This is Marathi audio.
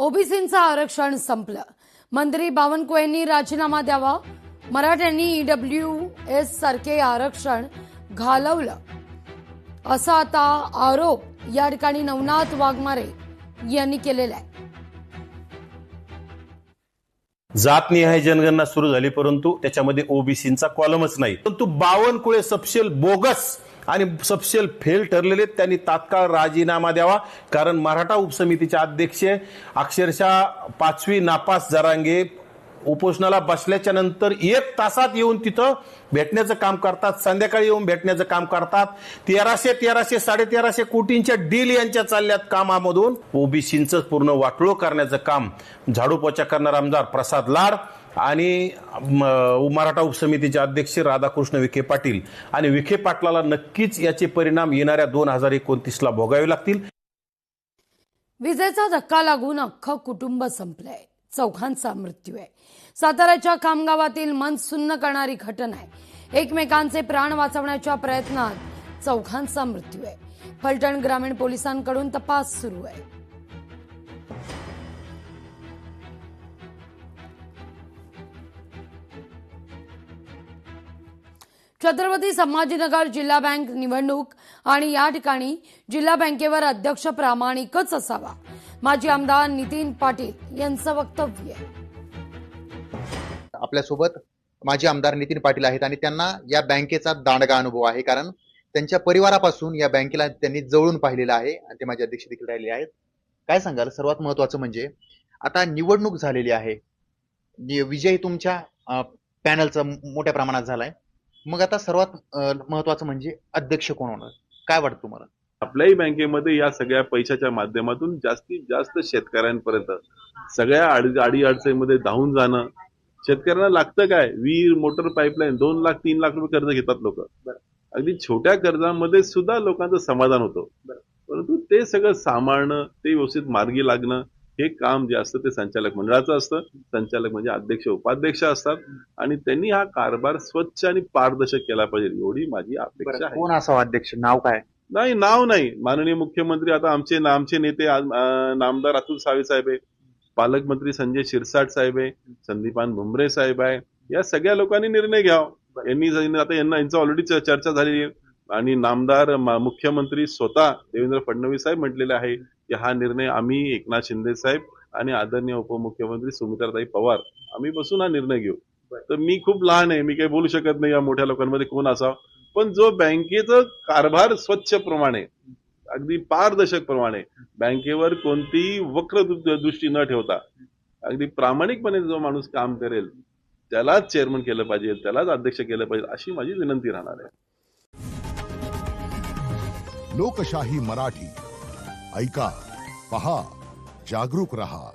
ओबीसींचं आरक्षण संपलं. मंत्री बावनकुळेंनी राजीनामा द्यावा. मराठ्यांनी ईडब्ल्यूएस सारखे आरक्षण घालवलं असा आता आरोप या ठिकाणी नवनाथ वाघमारे यांनी केलेला आहे. जातनिहाय जनगणना सुरू झाली, परंतु त्याच्यामध्ये ओबीसींचा कॉलमच नाही. परंतु बावनकुळे सपशेल बोगस आणि सपशेल फेल ठरलेले, त्यांनी तात्काळ राजीनामा द्यावा. कारण मराठा उपसमितीचे अध्यक्ष अक्षरशः 5वी नापास जरांगे उपोषणाला बसल्याच्या नंतर 1 तासात येऊन तिथं भेटण्याचं काम करतात, संध्याकाळी येऊन भेटण्याचं काम करतात. 1300 1350 कोटींच्या डील यांच्या चालल्यात कामामधून. ओबीसींचं पूर्ण वाटोळं करण्याचं काम झाडू पोचा करणारा आमदार प्रसाद लाड आणि मराठा उपसमितीचे अध्यक्ष राधाकृष्ण विखे पाटील आणि विखे पाटलाला नक्कीच याचे परिणाम येणाऱ्या 2029ला भोगावे लागतील. विजेचा धक्का लागून अख्खं कुटुंब संपलंय. चौघांचा मृत्यू आहे. साताऱ्याच्या खामगावातील मन सुन्न करणारी घटना आहे. एकमेकांचे प्राण वाचवण्याच्या प्रयत्नात चौघांचा मृत्यू आहे. फलटण ग्रामीण पोलिसांकडून तपास सुरू आहे. छत्रपती संभाजीनगर जिल्हा बँक निवडणूक आणि या ठिकाणी जिल्हा बँकेवर अध्यक्ष प्रामाणिकच असावा, माजी आमदार नितीन पाटील यांचं वक्तव्य आहे. आपल्यासोबत माजी आमदार नितीन पाटील आहेत आणि त्यांना या बँकेचा दांडगा अनुभव आहे, कारण त्यांच्या परिवारापासून या बँकेला त्यांनी जवळून पाहिलेलं आहे आणि ते माझे अध्यक्ष देखील राहिले आहेत. काय सांगाल? सर्वात महत्वाचं म्हणजे आता निवडणूक झालेली आहे, विजय तुमच्या पॅनलचा मोठ्या प्रमाणात झालाय. मग आता सर्वात महत्वाचं म्हणजे अध्यक्ष कोण होणार, काय वाटतं तुम्हाला? आपल्याही बँकेमध्ये या सगळ्या पैशाच्या माध्यमातून जास्तीत जास्त शेतकऱ्यांपर्यंत सगळ्या अडी अडचणीमध्ये धावून जाणं. शेतकऱ्यांना लागतं काय? विहीर, मोटर, पाईपलाईन 2 लाख 3 लाख रुपये कर्ज घेतात लोक. अगदी छोट्या कर्जामध्ये सुद्धा लोकांचं समाधान होतं, परंतु ते सगळं सांभाळणं, ते व्यवस्थित मार्गी लागणं, हे काम जे असतं ते संचालक मंडळाचं असतं. संचालक म्हणजे अध्यक्ष उपाध्यक्ष असतात आणि त्यांनी हा कारभार स्वच्छ आणि पारदर्शक केला पाहिजे, एवढी माझी अपेक्षा आहे. कोण असावं अध्यक्ष? नाव काय? नाव नाही. माननीय मुख्यमंत्री, आता आमचे नेते नामदार अतुल सावे साहेब आहे, पालकमंत्री संजय शिरसाट साहेब आहे, संदीपान भुमरे साहेब आहे. या सगळ्या लोकांनी निर्णय घ्यावा. यांचा ऑलरेडी चर्चा झालेली आहे आणि नामदार मुख्यमंत्री स्वतः देवेंद्र फडणवीस साहेब म्हटलेले आहे की हा निर्णय आम्ही, एकनाथ शिंदे साहेब आणि आदरणीय उपमुख्यमंत्री सुमित्राताई पवार, आम्ही बसून हा निर्णय घेऊ. तर मी खूप लहान आहे, मी काही बोलू शकत नाही या मोठ्या लोकांमध्ये कोण असावं. पण जो बँकेचं कारभार स्वच्छ प्रमाणे, अगदी पारदर्शक प्रमाणे, बँकेवर कोणतीही वक्र दृष्टी न ठेवता अगदी प्रामाणिकपणे जो माणूस काम करेल त्यालाच चेअरमन केलं पाहिजे, त्यालाच अध्यक्ष केलं पाहिजे, अशी माझी विनंती राहणार आहे. लोकशाही मराठी ऐका, पहा, जागरूक रहा.